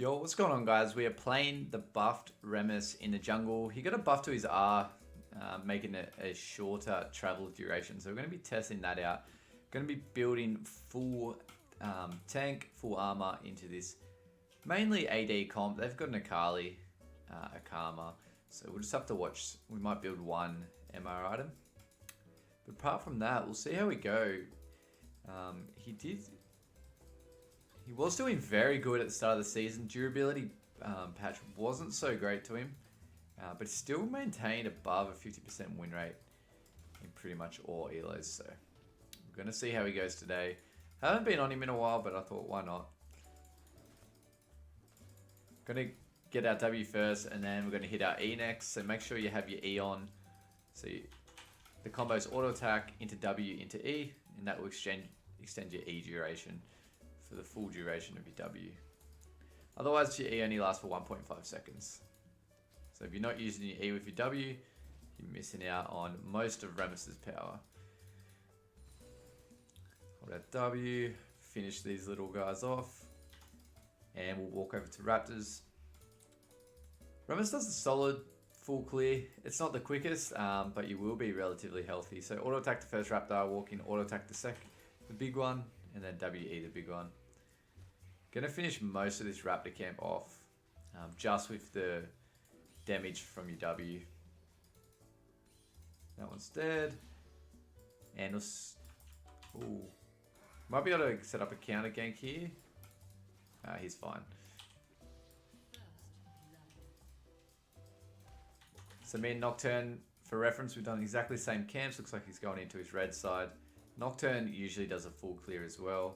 Yo, what's going on, guys? We are playing the buffed Rammus in the jungle. He got a buff to his R, making it a shorter travel duration. So we're going to be testing that out. Going to be building full tank, full armor into this. Mainly AD comp. They've got an Akali, a Karma. So we'll just have to watch. We might build one MR item. But apart from that, we'll see how we go. He was doing very good at the start of the season. Durability patch wasn't so great to him, but still maintained above a 50% win rate in pretty much all elos. So we're going to see how he goes today. Haven't been on him in a while, but I thought, why not? Going to get our W first, and then we're going to hit our E next. So make sure you have your E on. So the combo's auto attack into W into E, and that will extend your E duration for the full duration of your W. Otherwise, your E only lasts for 1.5 seconds. So if you're not using your E with your W, you're missing out on most of Rammus's power. Hold that W, finish these little guys off, and we'll walk over to Raptors. Rammus does a solid full clear. It's not the quickest, but you will be relatively healthy. So auto attack the first Raptor, walk in, auto attack the big one, and then WE the big one. Gonna finish most of this Raptor camp off, just with the damage from your W. That one's dead. And ooh, might be able to set up a counter gank here. He's fine. So me and Nocturne, for reference, we've done exactly the same camps. Looks like he's going into his red side. Nocturne usually does a full clear as well.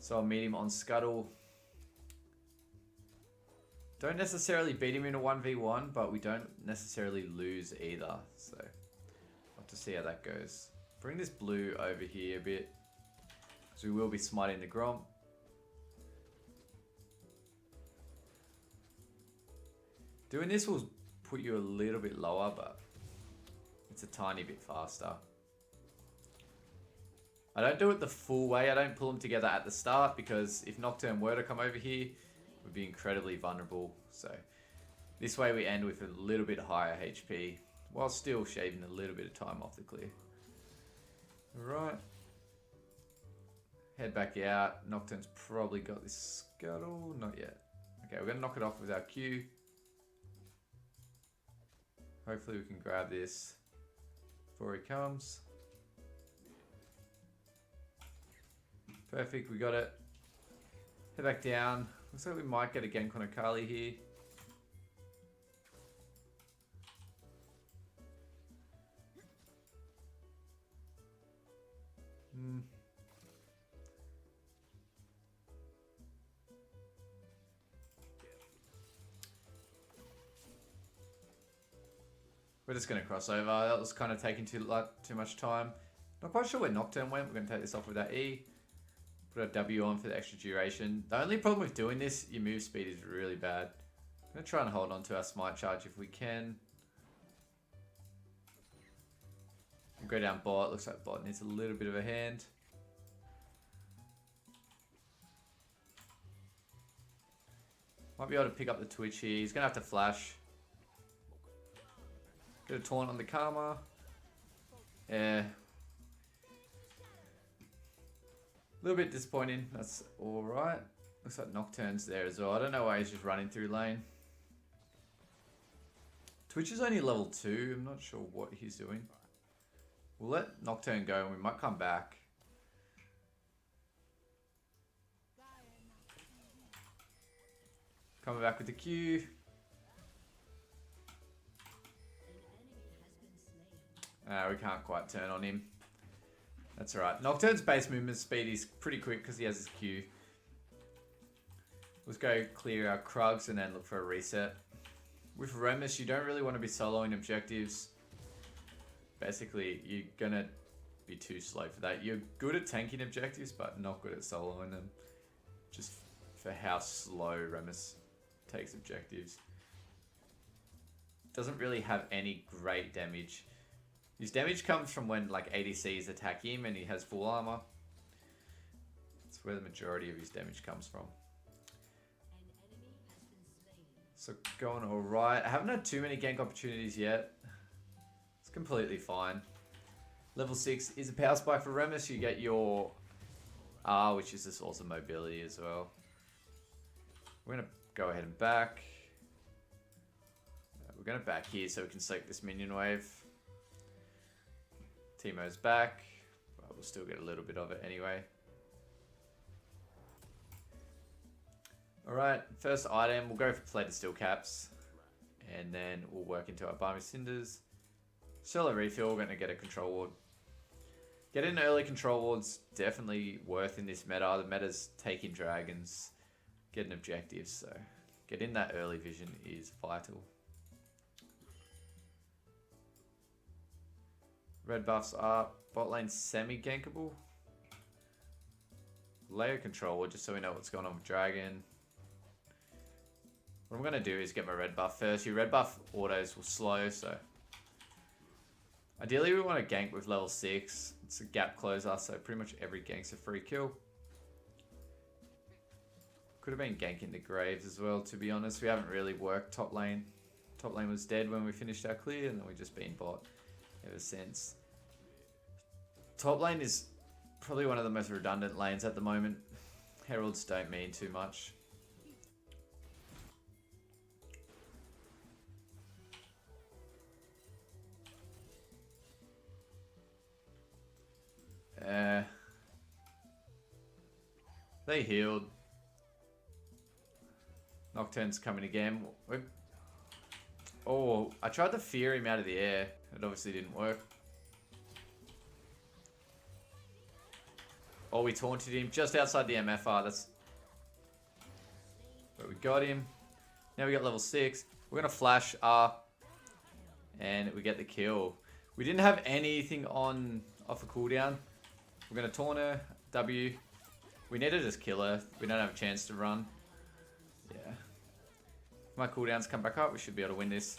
So I'll meet him on Scuttle. Don't necessarily beat him in a 1v1, but we don't necessarily lose either. So I'll have to see how that goes. Bring this blue over here a bit, because we will be smiting the Gromp. Doing this will put you a little bit lower, but it's a tiny bit faster. I don't do it the full way. I don't pull them together at the start, because if Nocturne were to come over here, we'd be incredibly vulnerable. So this way we end with a little bit higher HP, while still shaving a little bit of time off the clear. Alright. Head back out. Nocturne's probably got this Scuttle. Not yet. Okay, we're going to knock it off with our Q. Hopefully we can grab this before he comes. Perfect, we got it. Head back down. Looks like we might get a gank on Akali here. We're just going to cross over. That was kind of taking too much time. Not quite sure where Nocturne went. We're going to take this off with our E. Put our W on for the extra duration. The only problem with doing this, your move speed is really bad. I'm going to try and hold on to our smite charge if we can. We'll go down bot. Looks like bot needs a little bit of a hand. Might be able to pick up the Twitch here. He's going to have to flash. Get a taunt on the Karma. Yeah. A little bit disappointing. That's alright. Looks like Nocturne's there as well. I don't know why he's just running through lane. Twitch is only level 2. I'm not sure what he's doing. We'll let Nocturne go and we might come back. Coming back with the Q. We can't quite turn on him. That's alright. Nocturne's base movement speed is pretty quick because he has his Q. Let's go clear our Krugs and then look for a reset. With Rammus, you don't really want to be soloing objectives. Basically, you're going to be too slow for that. You're good at tanking objectives, but not good at soloing them. Just for how slow Rammus takes objectives. Doesn't really have any great damage. His damage comes from when like ADCs attack him and he has full armor. That's where the majority of his damage comes from. So going alright. I haven't had too many gank opportunities yet. It's completely fine. Level 6 is a power spike for Rammus. You get your R, which is this awesome mobility as well. We're going to go ahead and back. We're going to back here so we can select this minion wave. Teemo's back. But we'll still get a little bit of it anyway. Alright, first item. We'll go for plated steel caps. And then we'll work into our Barmy Cinders. Solar refill, we're going to get a control ward. Getting an early control ward's definitely worth in this meta. The meta's taking dragons, getting objectives, so getting that early vision is vital. Red buffs are bot lane semi-gankable. Layer control ward just so we know what's going on with dragon. What I'm going to do is get my red buff first. Your red buff autos will slow, so ideally we want to gank with level 6. It's a gap closer, so pretty much every gank's a free kill. Could have been ganking the Graves as well, to be honest. We haven't really worked top lane. Top lane was dead when we finished our clear, and then we've just been bot ever since. Top lane is probably one of the most redundant lanes at the moment. Heralds don't mean too much. They healed. Nocturne's coming again. Oh, I tried to fear him out of the air. It obviously didn't work. Oh, we taunted him just outside the MFR. That's where we got him. Now we got level 6. We're going to flash R. And we get the kill. We didn't have anything on off a cooldown. We're going to taunt her. W. We need to just kill her. We don't have a chance to run. Yeah. If my cooldowns come back up, we should be able to win this.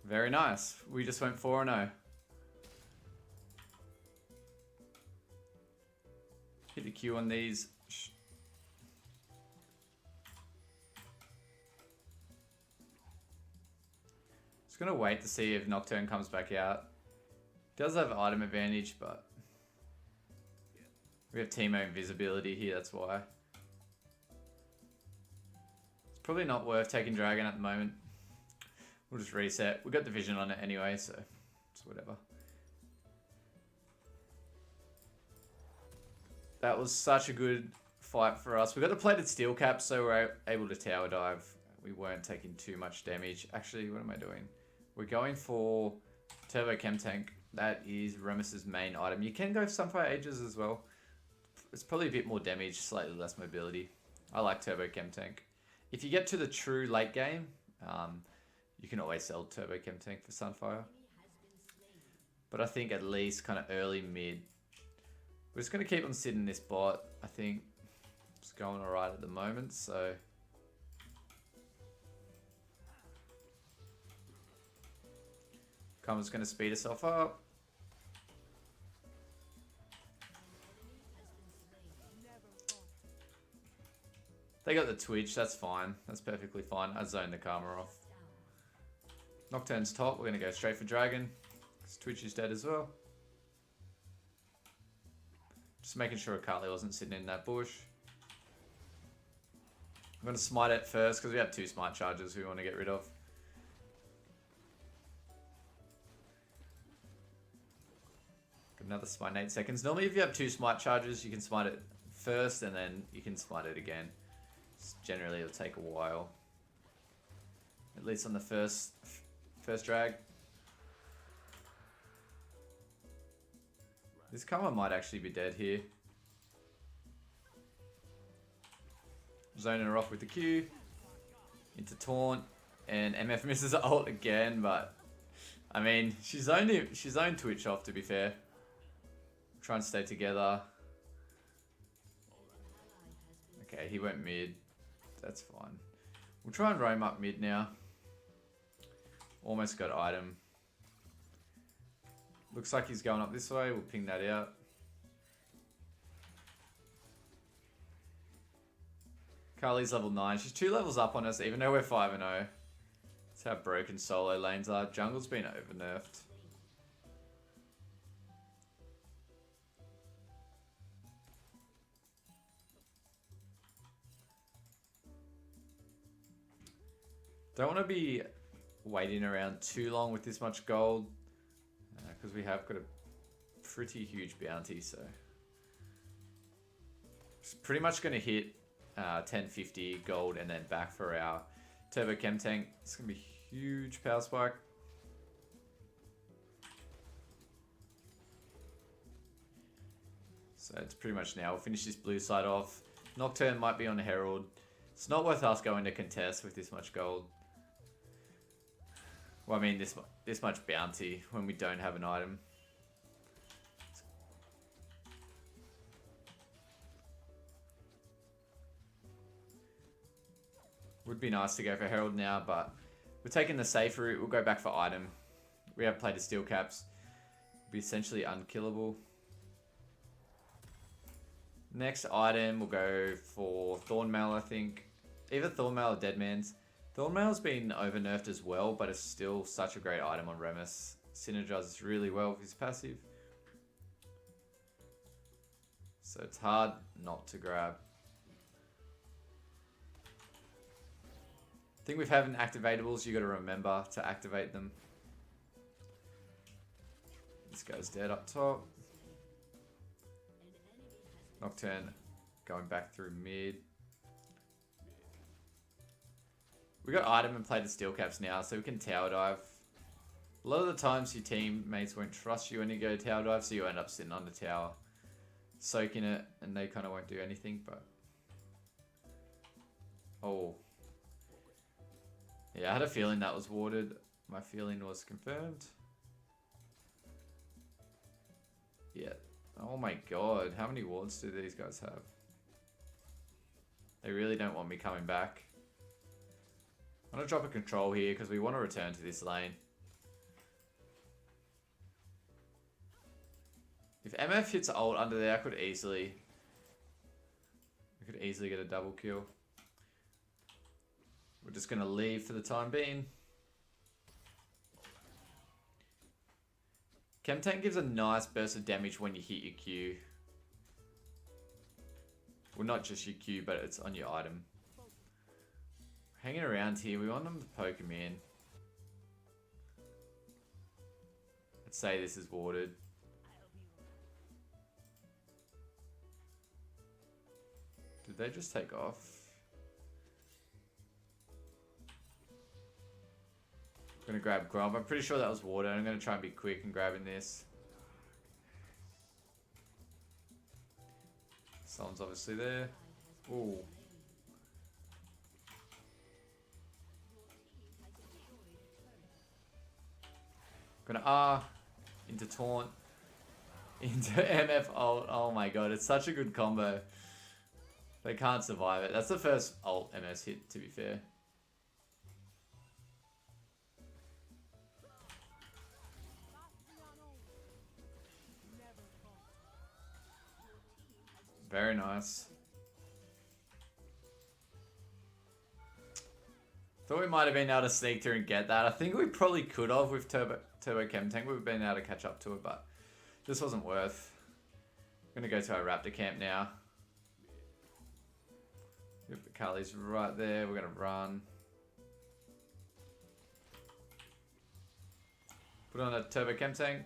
Very nice. We just went 4-0. Hit the Q on these. Just gonna wait to see if Nocturne comes back out. Does have item advantage, but we have Teemo invisibility here, that's why. It's probably not worth taking Dragon at the moment. We'll just reset. We got the vision on it anyway, so it's whatever. That was such a good fight for us. We got the plated steel cap, so we're able to tower dive. We weren't taking too much damage. Actually, what am I doing? We're going for Turbo Chem Tank. That is Rammus's main item. You can go Sunfire Ages as well. It's probably a bit more damage, slightly less mobility. I like Turbo Chem Tank. If you get to the true late game, you can always sell Turbo Chem Tank for Sunfire. But I think at least kind of early mid. We're just going to keep on sitting this bot. I think it's going alright at the moment, so Karma's going to speed herself up. They got the Twitch, that's fine. That's perfectly fine. I zoned the Karma off. Nocturne's top, we're going to go straight for Dragon. Because Twitch is dead as well. Just making sure Akali wasn't sitting in that bush. I'm going to smite it first because we have 2 smite charges we want to get rid of. Another smite in 8 seconds. Normally if you have 2 smite charges, you can smite it first and then you can smite it again. Generally it'll take a while. At least on the first drag. This Karma might actually be dead here. Zoning her off with the Q. Into taunt. And MF misses ult again, but I mean, she's zoned Twitch off, to be fair. Try and stay together. Okay, he went mid. That's fine. We'll try and roam up mid now. Almost got item. Looks like he's going up this way. We'll ping that out. Carly's level 9. She's 2 levels up on us, even though we're 5-0. That's how broken solo lanes are. Jungle's been over-nerfed. Don't want to be waiting around too long with this much gold, because we have got a pretty huge bounty, so it's pretty much going to hit 1050 gold and then back for our turbo chem tank. It's going to be huge power spike. So it's pretty much now. We'll finish this blue side off. Nocturne might be on Herald. It's not worth us going to contest with this much gold. Well, I mean, this much bounty when we don't have an item. Would be nice to go for Herald now, but we're taking the safe route. We'll go back for item. We have played the steel caps. Be essentially unkillable. Next item, we'll go for Thornmail, I think. Either Thornmail or Deadman's. Thornmail's been over-nerfed as well, but it's still such a great item on Rammus. Synergizes really well with his passive. So it's hard not to grab. I think with having activatables, you got to remember to activate them. This guy's dead up top. Nocturne going back through mid. We got item and play the steel caps now, so we can tower dive. A lot of the times your teammates won't trust you when you go tower dive, so you end up sitting on the tower, soaking it, and they kind of won't do anything, but... Oh. Yeah, I had a feeling that was warded. My feeling was confirmed. Yeah. Oh my god, how many wards do these guys have? They really don't want me coming back. I'm going to drop a control here because we want to return to this lane. If MF hits ult under there, I could easily... We could easily get a double kill. We're just going to leave for the time being. Chem Tank gives a nice burst of damage when you hit your Q. Well, not just your Q, but it's on your item. Hanging around here, we want them to poke him in. Let's say this is warded. Did they just take off? I'm gonna grab Gromp. I'm pretty sure that was water. I'm gonna try and be quick in grabbing this. Someone's obviously there. Ooh. Gonna R into taunt into MF ult. Oh my god, it's such a good combo. They can't survive it. That's the first ult MS hit, to be fair. Very nice. Thought we might have been able to sneak through and get that. I think we probably could have with Turbo Chem Tank. We've been able to catch up to it, but this wasn't worth. I'm going to go to our Raptor camp now. Yep, Carly's right there. We're going to run. Put on a Turbo Chem Tank.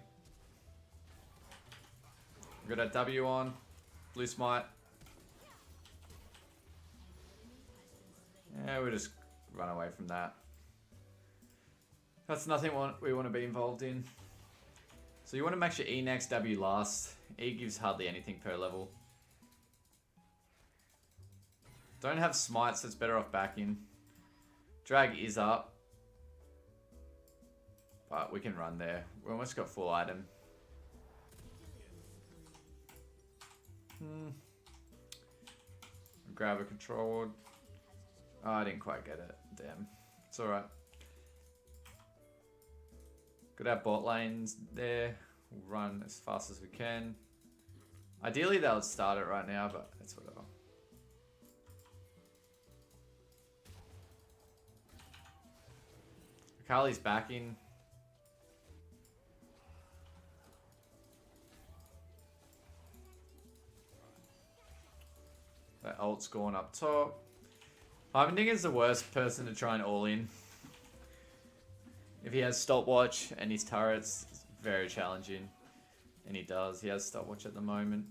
We've got our W on. Blue Smite. Yeah, we'll just run away from that. That's nothing we want to be involved in. So you want to max your E next, W last. E gives hardly anything per level. Don't have smite, so it's better off backing. Drag is up. But we can run there. We almost got full item. Grab a control ward. Oh, I didn't quite get it. Damn. It's alright. Got our bot lanes there. We'll run as fast as we can. Ideally, they would start it right now, but it's whatever. Akali's backing. That ult's going up top. Heimerdinger the worst person to try and all in. If he has stopwatch and his turrets, it's very challenging. And he does. He has stopwatch at the moment.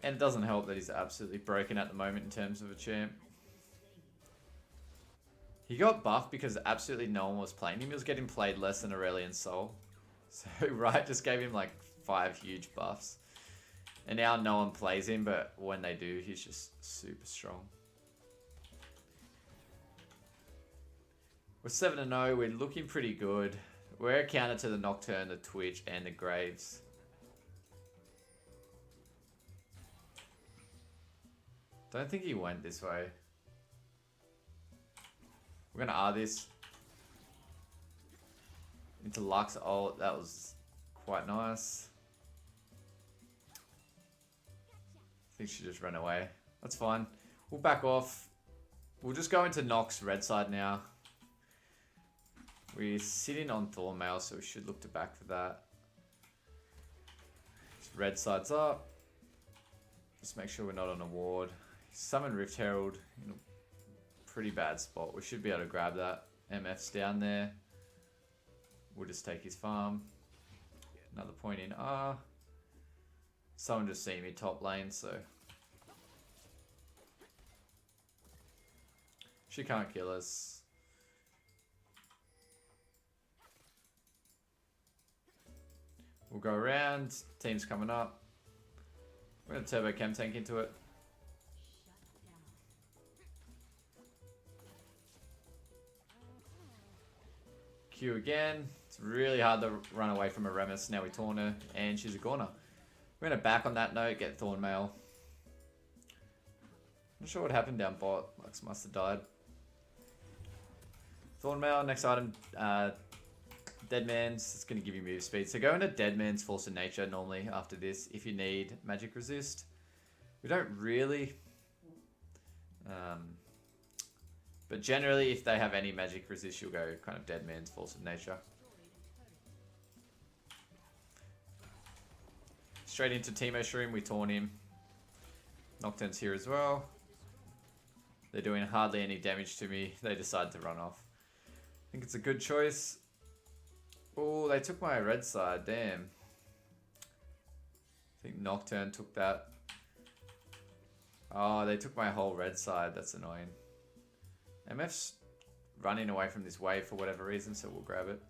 And it doesn't help that he's absolutely broken at the moment in terms of a champ. He got buffed because absolutely no one was playing him. He was getting played less than Aurelion Sol. So Riot just gave him like 5 huge buffs. And now no one plays him, but when they do, he's just super strong. We're 7-0. We're looking pretty good. We're a counter to the Nocturne, the Twitch, and the Graves. Don't think he went this way. We're going to R this. Into Lux ult. That was quite nice. I think she just ran away. That's fine. We'll back off. We'll just go into Nox red side now. We're sitting on Thornmail, so we should look to back for that. Red side's up. Just make sure we're not on a ward. Summon Rift Herald in a pretty bad spot. We should be able to grab that. MF's down there. We'll just take his farm. Another point in R. Someone just seen me top lane, so she can't kill us. We'll go around. Team's coming up. We're going to turbo chem tank into it. Q again. It's really hard to run away from a Rammus. Now we taunt her, and she's a goner. We're going to back on that note, get Thornmail. Not sure what happened down bot. Lux must have died. Thornmail, next item, Deadman's. It's going to give you move speed. So go into Deadman's Force of Nature normally after this if you need magic resist. We don't really. But generally, if they have any magic resist, you'll go kind of Deadman's Force of Nature. Straight into Teemo Shroom, we taunt him. Nocturne's here as well. They're doing hardly any damage to me. They decide to run off. I think it's a good choice. Oh, they took my red side, damn. I think Nocturne took that. Oh, they took my whole red side, that's annoying. MF's running away from this wave for whatever reason, so we'll grab it.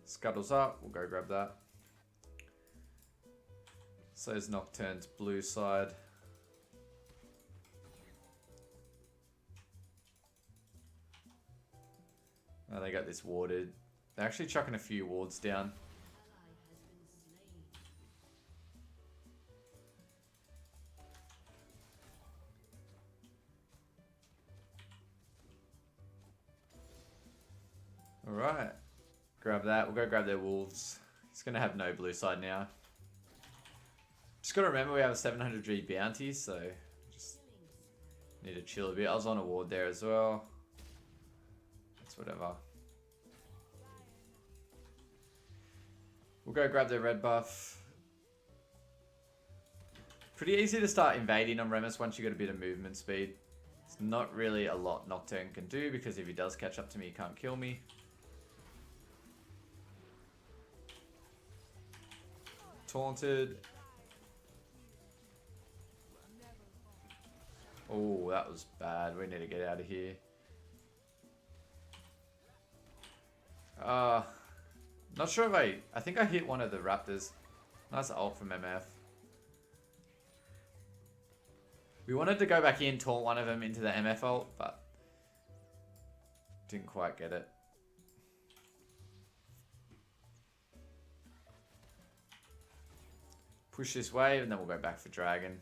Scuttles up, we'll go grab that. So is Nocturne's blue side. Oh, they got this warded. They're actually chucking a few wards down. Alright. Grab that. We'll go grab their wolves. He's going to have no blue side now. Just got to remember we have a 700G bounty, so just need to chill a bit. I was on a ward there as well. That's whatever. We'll go grab their red buff. Pretty easy to start invading on Rammus once you got a bit of movement speed. It's not really a lot Nocturne can do because if he does catch up to me, he can't kill me. Taunted. Oh, that was bad. We need to get out of here. Not sure if I think I hit one of the Raptors. Nice ult from MF. We wanted to go back in, taunt one of them into the MF ult, but didn't quite get it. Push this wave and then we'll go back for Dragon.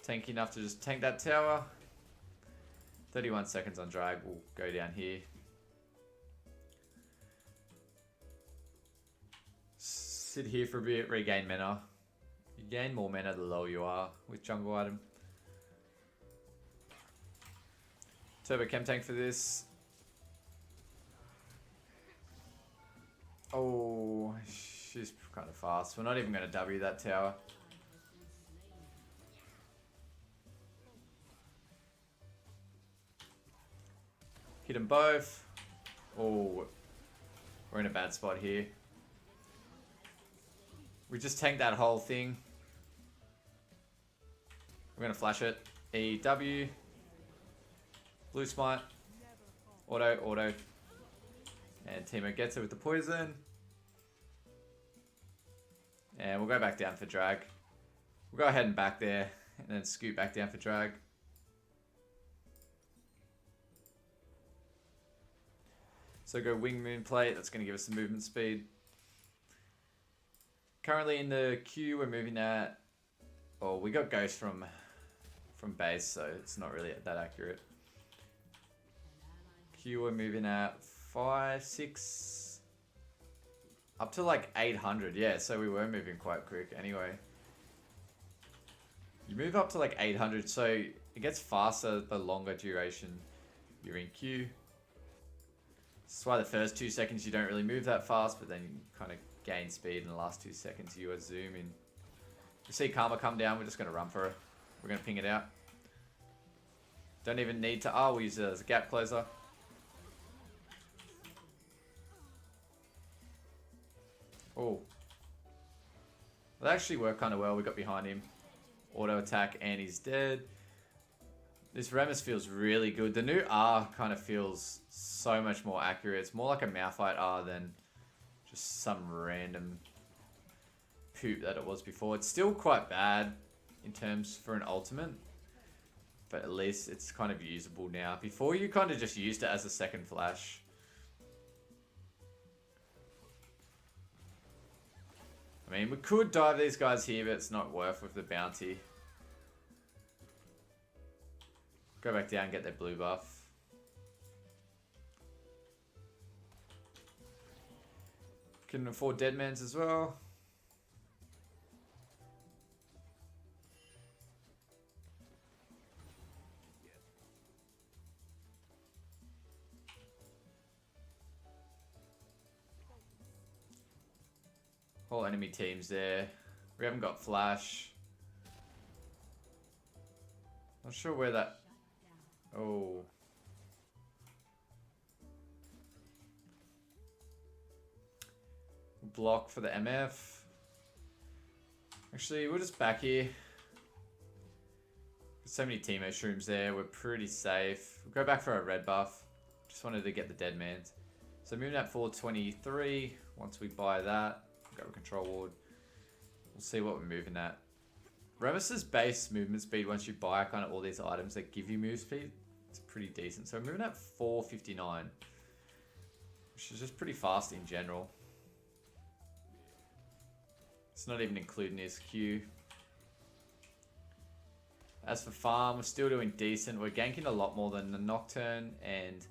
tanky enough to just tank that tower. 31 seconds on drag. We'll go down here. Sit here for a bit, regain mana. You gain more mana the lower you are with jungle item. Turbo Chem Tank for this. Oh, she's kind of fast. We're not even going to W that tower. Hit them both. Oh, we're in a bad spot here. We just tanked that whole thing. We're going to flash it. EW. Blue Smite. Auto. And Teemo gets it with the poison. And we'll go back down for drag. We'll go ahead and back there. And then scoot back down for drag. So go Wing Moon Plate. That's going to give us some movement speed. Currently in the queue, we're moving at... Oh, we got Ghost from base, so it's not really that accurate. Queue, we're moving at 5, 6... Up to like 800, yeah, so we were moving quite quick anyway. You move up to like 800, so it gets faster the longer duration you're in queue. That's why the first 2 seconds you don't really move that fast, but then you kind of gain speed in the last 2 seconds. You are zooming. You see Karma come down, we're just going to run for it. We're going to ping it out. Don't even need to... Oh, we'll use it as a gap closer. Oh. That actually worked kind of well. We got behind him. Auto attack and he's dead. This Rammus feels really good. The new R kind of feels so much more accurate. It's more like a Malphite R than just some random poop that it was before. It's still quite bad in terms for an ultimate, but at least it's kind of usable now. Before you kind of just used it as a second flash. I mean, we could dive these guys here, but it's not worth with the bounty. Go back down, get their blue buff. Can afford Deadmans as well. Whole enemy team's there. We haven't got flash. Not sure where that... Oh. Block for the MF. Actually, we'll just back here. There's so many Teemo shrooms there. We're pretty safe. We'll go back for a red buff. Just wanted to get the dead man. So moving at 423. Once we buy that, go with control ward. We'll see what we're moving at. Rammus's base movement speed, once you buy kind of all these items that give you move speed, it's pretty decent. So we're moving at 459, which is just pretty fast in general. It's not even including his Q. As for farm, we're still doing decent. We're ganking a lot more than the Nocturne, and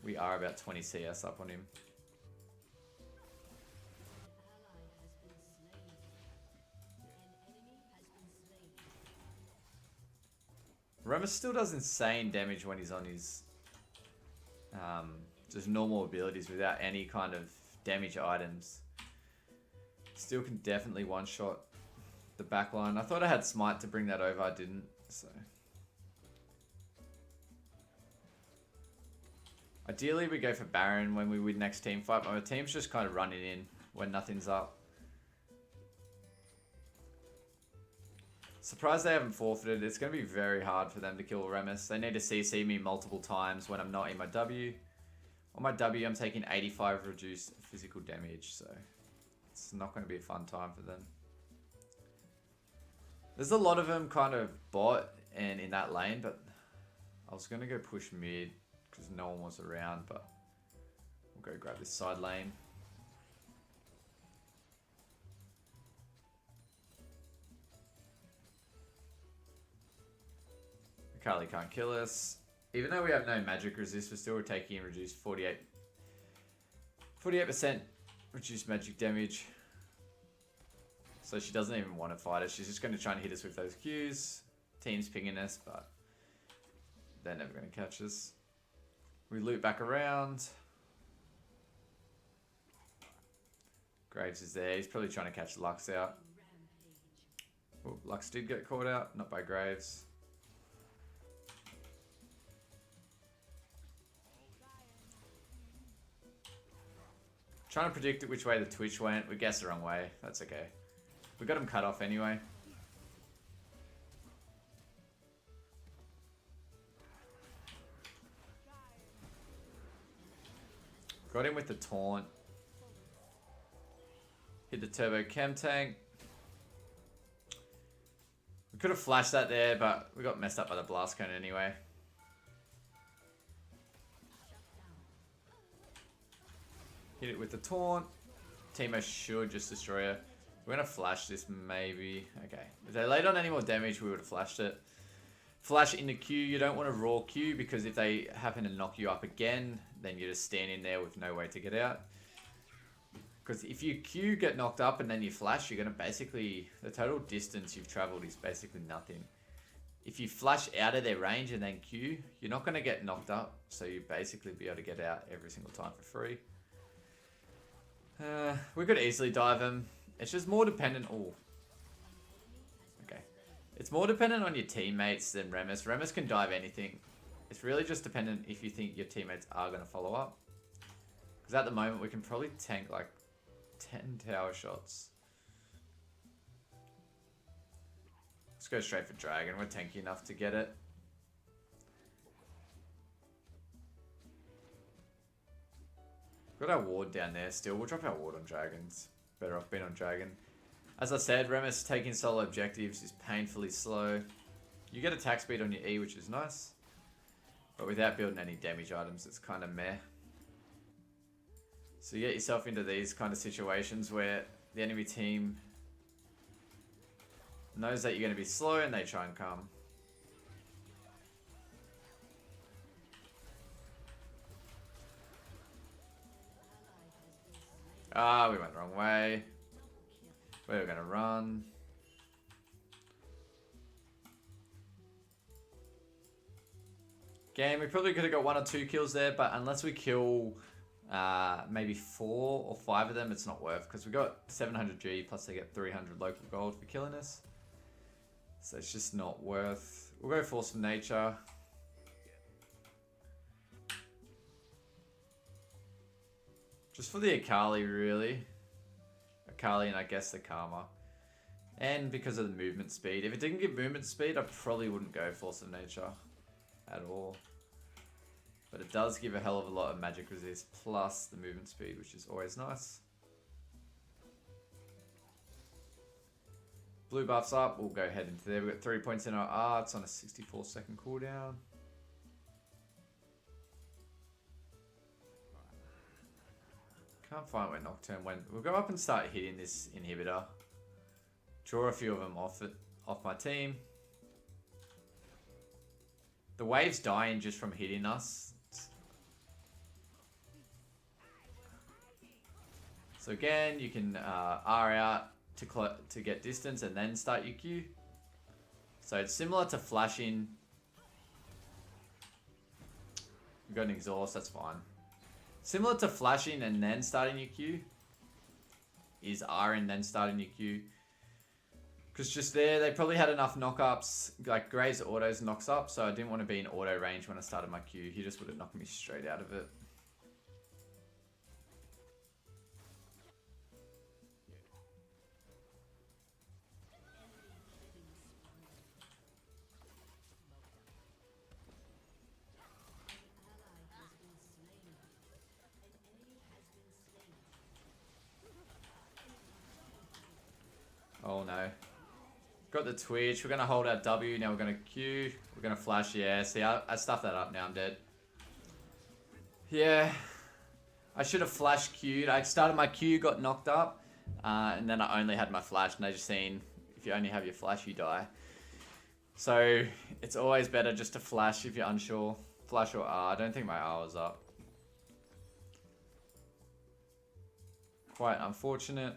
we are about 20 CS up on him. Rammus still does insane damage when he's on his just normal abilities without any kind of damage items. Still can definitely one-shot the backline. I thought I had Smite to bring that over, I didn't. So ideally we go for Baron when we win next team fight. My team's just kind of running in when nothing's up. Surprised they haven't forfeited. It's going to be very hard for them to kill Rammus. They need to CC me multiple times when I'm not in my W. On my W, I'm taking 85 reduced physical damage, so it's not going to be a fun time for them. There's a lot of them kind of bot and in that lane, but I was going to go push mid because no one was around, but we'll go grab this side lane. Akali can't kill us. Even though we have no magic resist, we're still taking reduced 48% reduced magic damage. So she doesn't even want to fight us. She's just going to try and hit us with those Qs. Team's pinging us, but they're never going to catch us. We loop back around. Graves is there. He's probably trying to catch Lux out. Oh, Lux did get caught out, not by Graves. Trying to predict which way the Twitch went. We guessed the wrong way. That's okay. We got him cut off anyway. Got him with the taunt. Hit the turbo chem tank. We could have flashed that there, but we got messed up by the blast cone anyway. Hit it with the taunt. Teemo should just destroy her. We're going to flash this maybe. Okay. If they laid on any more damage, we would have flashed it. Flash into Q. You don't want to raw Q because if they happen to knock you up again, then you're just standing there with no way to get out. Because if you Q get knocked up and then you flash, you're going to basically... The total distance you've traveled is basically nothing. If you flash out of their range and then Q, you're not going to get knocked up. So you basically be able to get out every single time for free. We could easily dive him. It's just more dependent... Oh. Okay. It's more dependent on your teammates than Rammus. Rammus can dive anything. It's really just dependent if you think your teammates are going to follow up. Because at the moment, we can probably tank like 10 tower shots. Let's go straight for Dragon. We're tanky enough to get it. Got our ward down there still. We'll drop our ward on Dragons. Better off being on Dragon. As I said, Rammus taking solo objectives is painfully slow. You get attack speed on your E, which is nice. But without building any damage items, it's kind of meh. So you get yourself into these kind of situations where the enemy team knows that you're going to be slow and they try and come. Ah, we went the wrong way. We were going to run. Again, we probably could have got 1 or 2 kills there, but unless we kill maybe 4 or 5 of them, it's not worth, because we got 700 G plus they get 300 local gold for killing us. So it's just not worth. We'll go Force of Nature. Just for the Akali, really. Akali and I guess the Karma. And because of the movement speed. If it didn't give movement speed, I probably wouldn't go Force of Nature at all. But it does give a hell of a lot of magic resist plus the movement speed, which is always nice. Blue buffs up, we'll go ahead into there. We've got 3 points in our R, it's on a 64-second cooldown. Can't find where Nocturne went. We'll go up and start hitting this inhibitor. Draw a few of them off my team. The wave's dying just from hitting us. So again, you can R out to get distance and then start your Q. So it's similar to flashing. We've got an exhaust, that's fine. Similar to flashing and then starting your Q is R and then starting your Q. Because just there, they probably had enough knock-ups. Like Graves autos knocks up, so I didn't want to be in auto range when I started my Q. He just would have knocked me straight out of it. Oh no. Got the Twitch. We're going to hold our W. Now we're going to Q. We're going to flash. Yeah, see, I stuffed that up. Now I'm dead. Yeah. I should have flash Q'd. I started my Q, got knocked up. And then I only had my flash. And I just seen, if you only have your flash, you die. So it's always better just to flash if you're unsure. Flash or R. I don't think my R was up. Quite unfortunate.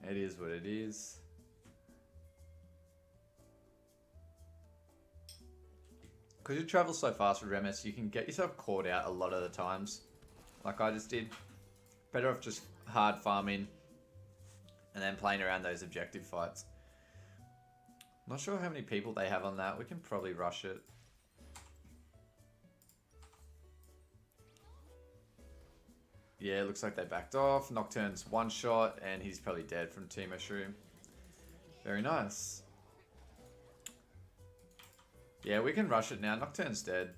It is what it is. Because you travel so fast with Rammus, you can get yourself caught out a lot of the times. Like I just did. Better off just hard farming and then playing around those objective fights. Not sure how many people they have on that. We can probably rush it. Yeah, it looks like they backed off. Nocturne's one shot and he's probably dead from Team Mushroom. Very nice. Yeah, we can rush it now. Nocturne's dead.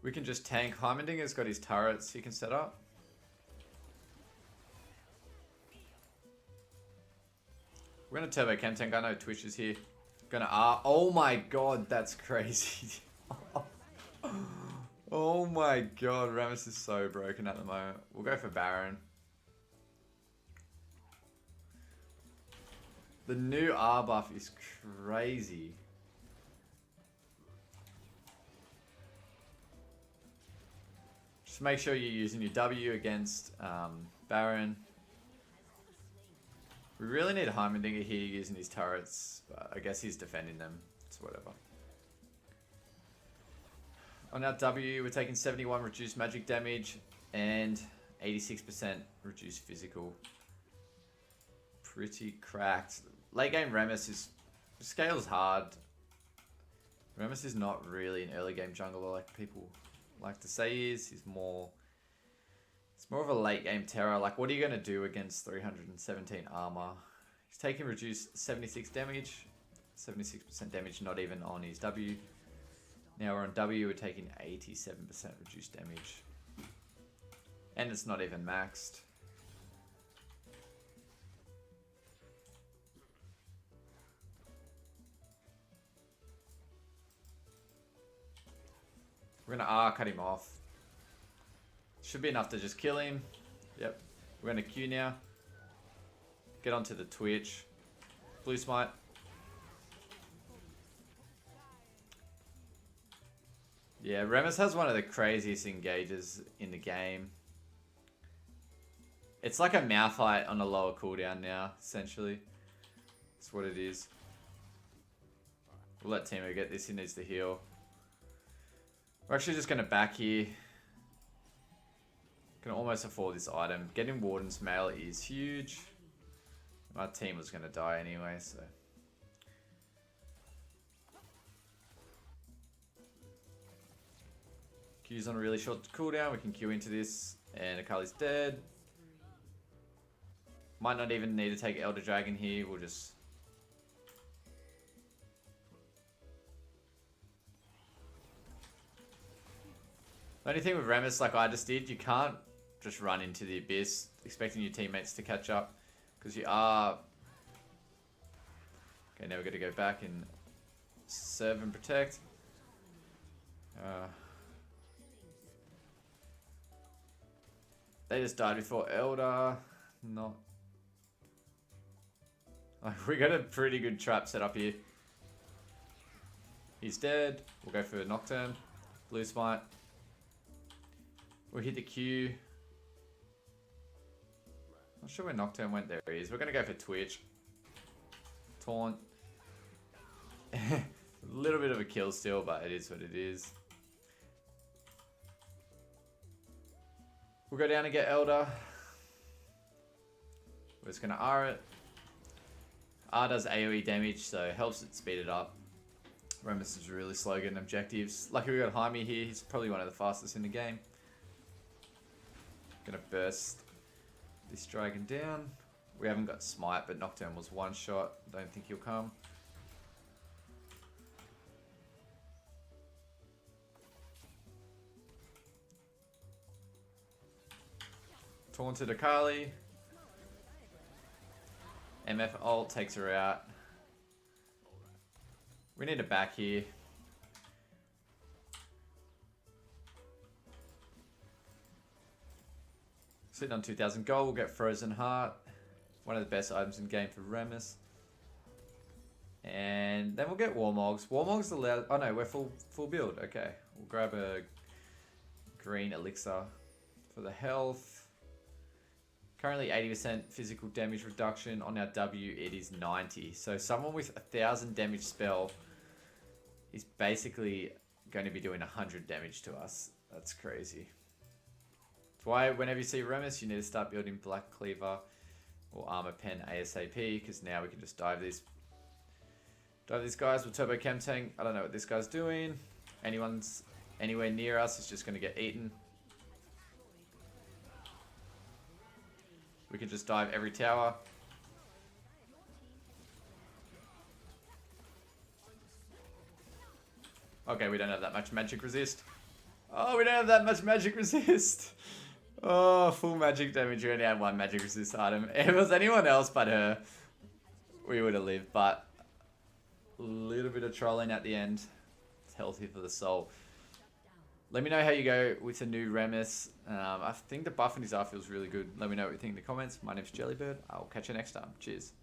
We can just tank. Heimerdinger's got his turrets he can set up. We're gonna turbo chem tank. I know Twitch is here. Gonna R. Oh my god, that's crazy. Oh my god, Rammus is so broken at the moment. We'll go for Baron. The new R buff is crazy. Just make sure you're using your W against Baron. We really need Heimerdinger here using his turrets, but I guess he's defending them. It's whatever. On our W, we're taking 71 reduced magic damage and 86% reduced physical. Pretty cracked. Late game Rammus is scales hard. Rammus is not really an early game jungler like people like to say he is. He's more. It's more of a late game terror. Like, what are you gonna do against 317 armor? He's taking reduced 76 damage, 76% damage, not even on his W. Now we're on W. We're taking 87% reduced damage, and it's not even maxed. We're gonna R cut him off. Should be enough to just kill him. Yep. We're gonna Q now. Get onto the Twitch. Blue smite. Yeah, Rammus has one of the craziest engages in the game. It's like a Malphite on a lower cooldown now, essentially. That's what it is. We'll let Timo get this. He needs to heal. We're actually just going to back here. Can almost afford this item. Getting Warden's Mail is huge. My team was going to die anyway, so. Q's on a really short cooldown. We can Q into this. And Akali's dead. Might not even need to take Elder Dragon here. We'll just... The only thing with Rammus, like I just did, you can't just run into the abyss expecting your teammates to catch up. Because you are... Okay, now we're going to go back and serve and protect. They just died before Elder. Not... Like, we got a pretty good trap set up here. He's dead. We'll go for Nocturne. Blue smite. We'll hit the Q. Not sure where Nocturne went. There he is. We're going to go for Twitch. Taunt. A little bit of a kill still, but it is what it is. We'll go down and get Elder. We're just going to R it. R does AoE damage, so it helps it speed it up. Rammus is really slow getting objectives. Lucky we got Jaime here. He's probably one of the fastest in the game. Gonna burst this dragon down. We haven't got smite, but Nocturne was one shot. Don't think he'll come. Taunted Akali. MF ult takes her out. We need a back here. Sitting on 2,000 gold, we'll get Frozen Heart. One of the best items in game for Rammus. And then we'll get Warmogs. Warmogs allowed... Oh no, we're full build. Okay. We'll grab a green elixir for the health. Currently 80% physical damage reduction. On our W, it is 90. So someone with 1,000 damage spell is basically going to be doing 100 damage to us. That's crazy. That's why whenever you see Rammus, you need to start building Black Cleaver or Armor Pen ASAP, because now we can just dive these guys with Turbo Chem Tank. I don't know what this guy's doing. Anyone's anywhere near us is just going to get eaten. We can just dive every tower. Okay, we don't have that much magic resist. Oh, we don't have that much magic resist. Oh, full magic damage. We only had one magic resist item. If it was anyone else but her, we would have lived. But a little bit of trolling at the end. It's healthy for the soul. Let me know how you go with the new Rammus. I think the buff in his R feels really good. Let me know what you think in the comments. My name's Jellybird. I'll catch you next time. Cheers.